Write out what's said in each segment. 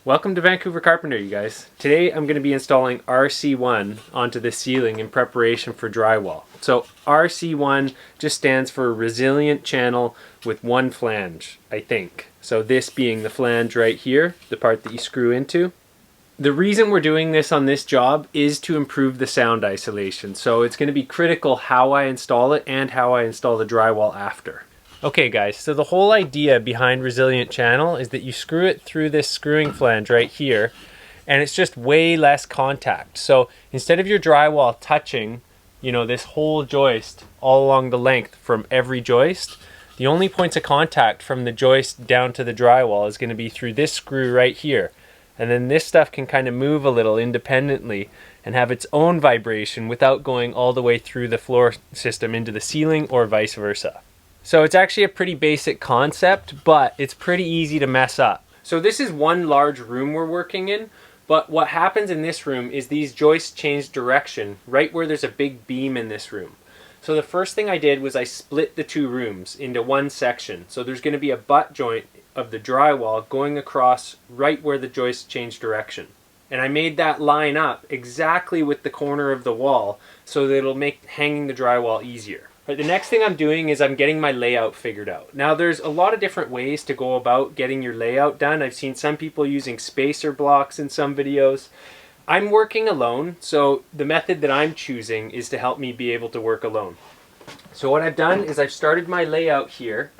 Welcome to Vancouver Carpenter, you guys. Today I'm going to be installing RC1 onto the ceiling in preparation for drywall. So RC1 just stands for resilient channel with one flange, I think. So this being the flange right here, the part that you screw into. The reason we're doing this on this job is to improve the sound isolation. So it's going to be critical how I install it and how I install the drywall after. Okay guys, so the whole idea behind resilient channel is that you screw it through this screwing flange right here, and it's just way less contact. So instead of your drywall touching, this whole joist all along the length from every joist, the only points of contact from the joist down to the drywall is going to be through this screw right here. And then this stuff can kind of move a little independently and have its own vibration without going all the way through the floor system into the ceiling or vice versa. So it's actually a pretty basic concept, but it's pretty easy to mess up. So this is one large room we're working in, but what happens in this room is these joists change direction right where there's a big beam in this room. So the first thing I did was I split the two rooms into one section. So there's going to be a butt joint of the drywall going across right where the joists change direction. And I made that line up exactly with the corner of the wall so that it'll make hanging the drywall easier. Right, the next thing I'm doing is I'm getting my layout figured out. Now there's a lot of different ways to go about getting your layout done. I've seen some people using spacer blocks in some videos. I'm working alone, so the method that I'm choosing is to help me be able to work alone. So what I've done is I've started my layout here,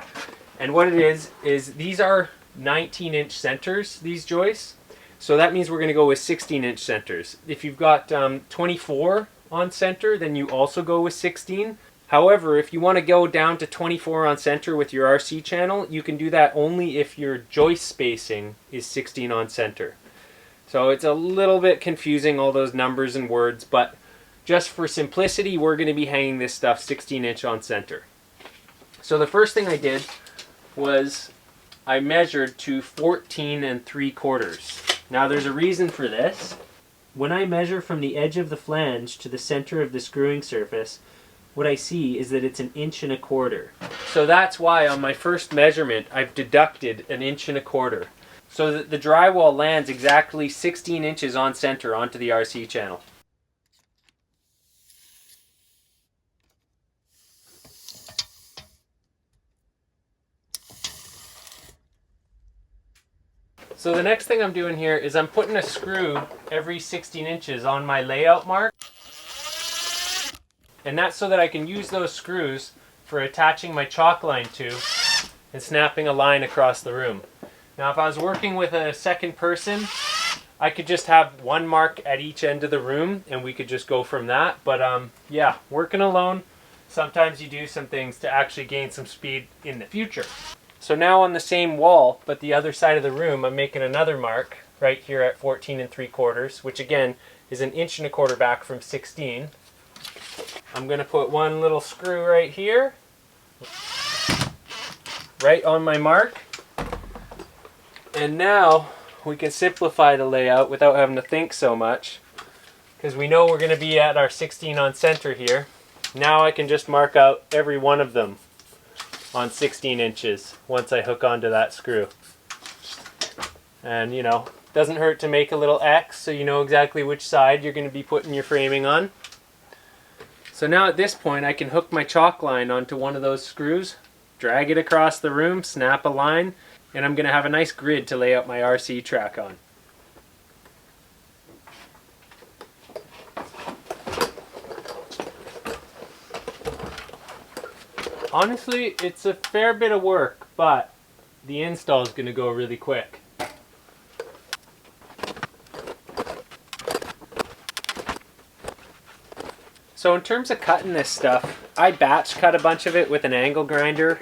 and what it is these are 19-inch centers, these joists. So that means we're going to go with 16-inch centers. If you've got 24 on center, then you also go with 16. However, if you want to go down to 24 on center with your RC channel, you can do that only if your joist spacing is 16 on center. So it's a little bit confusing, all those numbers and words, but just for simplicity, we're going to be hanging this stuff 16-inch on center. So the first thing I did was I measured to 14 3/4. Now there's a reason for this. When I measure from the edge of the flange to the center of the screwing surface, what I see is that it's 1 1/4 inches. So that's why on my first measurement I've deducted 1 1/4 inches. So that the drywall lands exactly 16 inches on center onto the RC channel. So the next thing I'm doing here is I'm putting a screw every 16 inches on my layout mark. And that's so that I can use those screws for attaching my chalk line to and snapping a line across the room. Now if I was working with a second person, I could just have one mark at each end of the room and we could just go from that. But yeah, working alone, sometimes you do some things to actually gain some speed in the future. So now on the same wall, but the other side of the room, I'm making another mark right here at 14 3/4, which again is 1 1/4 inches back from 16. I'm going to put one little screw right here, right on my mark. And now we can simplify the layout without having to think so much, because we know we're going to be at our 16 on center here. Now I can just mark out every one of them on 16 inches once I hook onto that screw. And doesn't hurt to make a little X so you know exactly which side you're going to be putting your framing on. So now at this point I can hook my chalk line onto one of those screws, drag it across the room, snap a line, and I'm going to have a nice grid to lay out my RC track on. Honestly, it's a fair bit of work, but the install is going to go really quick. So in terms of cutting this stuff, I batch cut a bunch of it with an angle grinder.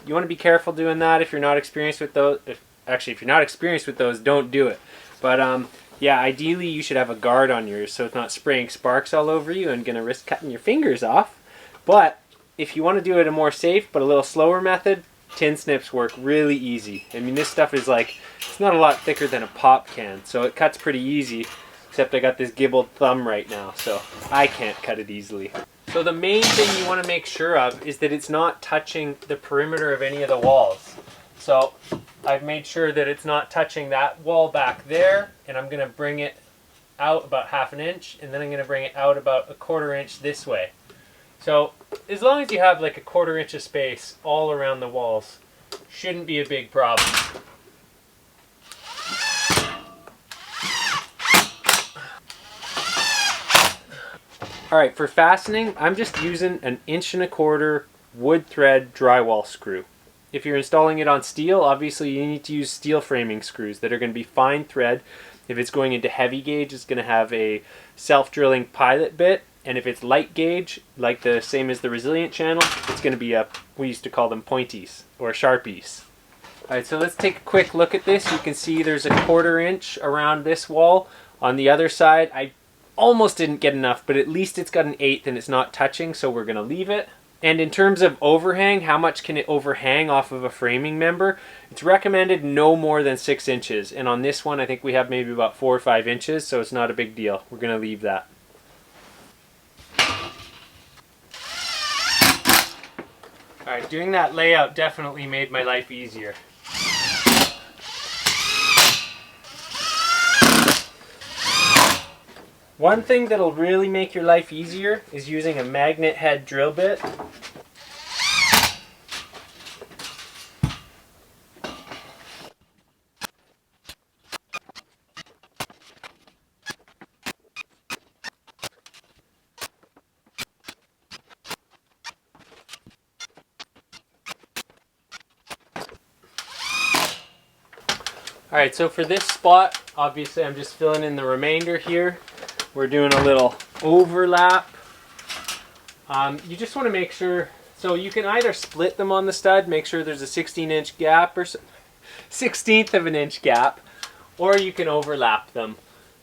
You want to be careful doing that if you're not experienced with those. If you're not experienced with those, don't do it. But yeah, ideally you should have a guard on yours so it's not spraying sparks all over you and going to risk cutting your fingers off. But if you want to do it a more safe but a little slower method, tin snips work really easy. I mean, this stuff is like, it's not a lot thicker than a pop can, so it cuts pretty easy. Except I got this gibbled thumb right now, so I can't cut it easily. So the main thing you want to make sure of is that it's not touching the perimeter of any of the walls. So I've made sure that it's not touching that wall back there, and I'm going to bring it out about 1/2 inch, and then I'm going to bring it out about 1/4 inch this way. So as long as you have like 1/4 inch of space all around the walls, shouldn't be a big problem. Alright, for fastening, I'm just using an 1.25" wood thread drywall screw. If you're installing it on steel, obviously you need to use steel framing screws that are going to be fine thread. If it's going into heavy gauge, it's going to have a self-drilling pilot bit. And if it's light gauge, like the same as the resilient channel, it's going to be we used to call them pointies or sharpies. Alright, so let's take a quick look at this. You can see there's 1/4 inch around this wall. On the other side, I almost didn't get enough, but at least it's got 1/8 and it's not touching, so we're going to leave it. And in terms of overhang, how much can it overhang off of a framing member? It's recommended no more than 6 inches. And on this one, I think we have maybe about 4 or 5 inches, so it's not a big deal. We're going to leave that. Alright, doing that layout definitely made my life easier. One thing that'll really make your life easier is using a magnet head drill bit. Alright, so for this spot, obviously I'm just filling in the remainder here. We're doing a little overlap. You just want to make sure, so you can either split them on the stud, make sure there's a 16-inch gap or 1/16 of an inch gap, or you can overlap them.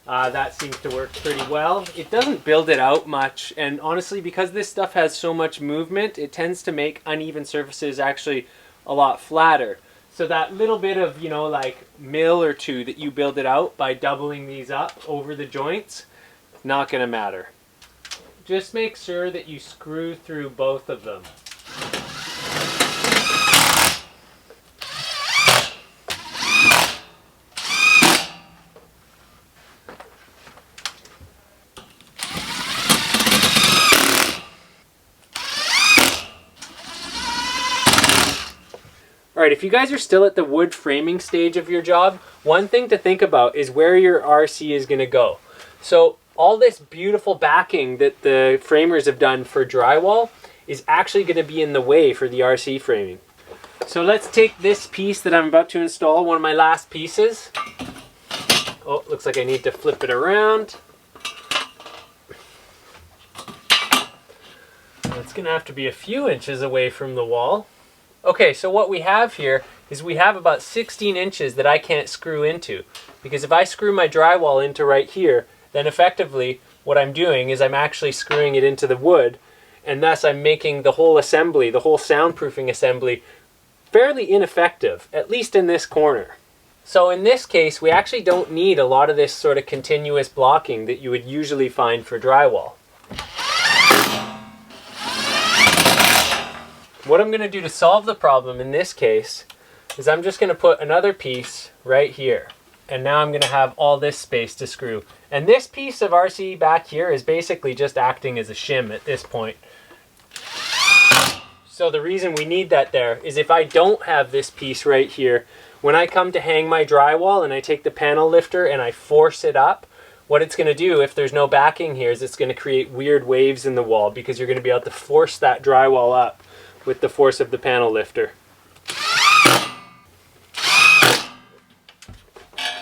That seems to work pretty well. It doesn't build it out much, and honestly, because this stuff has so much movement, it tends to make uneven surfaces actually a lot flatter. So that little bit of, you know, like mil or two that you build it out by doubling these up over the joints, not going to matter. Just make sure that you screw through both of them. Alright, if you guys are still at the wood framing stage of your job, one thing to think about is where your RC is going to go. So all this beautiful backing that the framers have done for drywall is actually going to be in the way for the RC framing. So let's take this piece that I'm about to install, one of my last pieces. Oh, looks like I need to flip it around. It's going to have to be a few inches away from the wall. Okay, so what we have here is we have about 16 inches that I can't screw into. Because if I screw my drywall into right here, then effectively what I'm doing is I'm actually screwing it into the wood, and thus I'm making the whole assembly, the whole soundproofing assembly, fairly ineffective, at least in this corner. So in this case, we actually don't need a lot of this sort of continuous blocking that you would usually find for drywall. What I'm going to do to solve the problem in this case is I'm just going to put another piece right here. And now I'm going to have all this space to screw. And this piece of RC back here is basically just acting as a shim at this point. So the reason we need that there is if I don't have this piece right here, when I come to hang my drywall and I take the panel lifter and I force it up, what it's going to do if there's no backing here is it's going to create weird waves in the wall because you're going to be able to force that drywall up with the force of the panel lifter.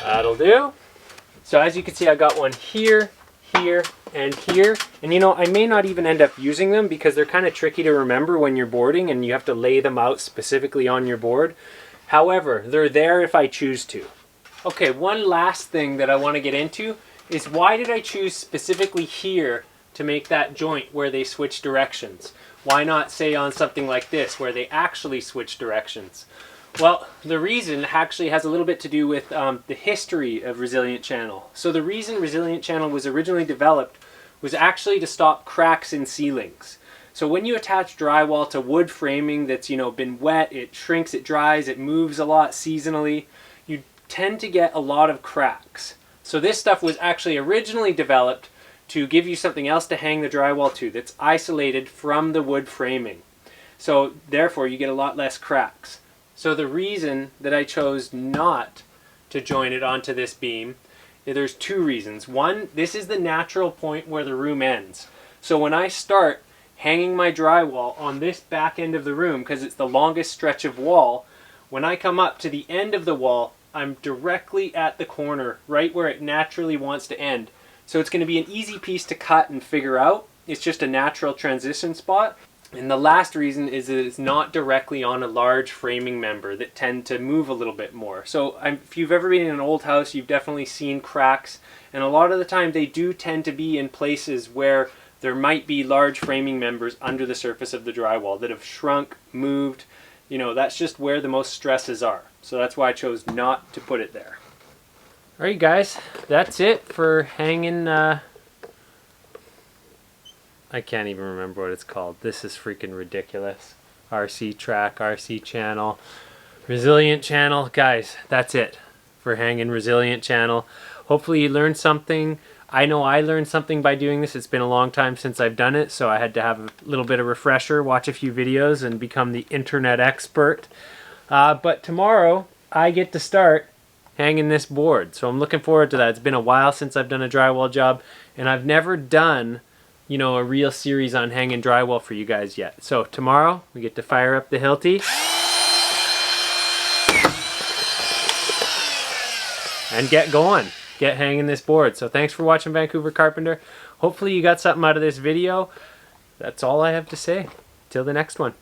That'll do. So as you can see, I got one here, here, and here. And you know, I may not even end up using them because they're kind of tricky to remember when you're boarding and you have to lay them out specifically on your board. However, they're there if I choose to. Okay, one last thing that I want to get into is why did I choose specifically here to make that joint where they switch directions? Why not say on something like this where they actually switch directions? Well, the reason actually has a little bit to do with the history of Resilient Channel. So the reason Resilient Channel was originally developed was actually to stop cracks in ceilings. So when you attach drywall to wood framing that's, you know, been wet, it shrinks, it dries, it moves a lot seasonally, you tend to get a lot of cracks. So this stuff was actually originally developed to give you something else to hang the drywall to that's isolated from the wood framing. So therefore you get a lot less cracks. So the reason that I chose not to join it onto this beam, there's two reasons. One, this is the natural point where the room ends. So when I start hanging my drywall on this back end of the room, because it's the longest stretch of wall, when I come up to the end of the wall, I'm directly at the corner, right where it naturally wants to end. So it's going to be an easy piece to cut and figure out. It's just a natural transition spot. And the last reason is that it's not directly on a large framing member that tend to move a little bit more. So if you've ever been in an old house, you've definitely seen cracks. And a lot of the time they do tend to be in places where there might be large framing members under the surface of the drywall that have shrunk, moved. You know, that's just where the most stresses are. So that's why I chose not to put it there. Alright guys, that's it for hanging, I can't even remember what it's called. This is freaking ridiculous. RC track, RC channel, resilient channel. Guys, that's it for hanging resilient channel. Hopefully you learned something. I know I learned something by doing this. It's been a long time since I've done it, so I had to have a little bit of refresher, watch a few videos, and become the internet expert. But tomorrow, I get to start hanging this board. So I'm looking forward to that. It's been a while since I've done a drywall job, and I've never done, you know, a real series on hanging drywall for you guys yet. So tomorrow, we get to fire up the Hilti and get going. Get hanging this board. So thanks for watching Vancouver Carpenter. Hopefully you got something out of this video. That's all I have to say. Till the next one.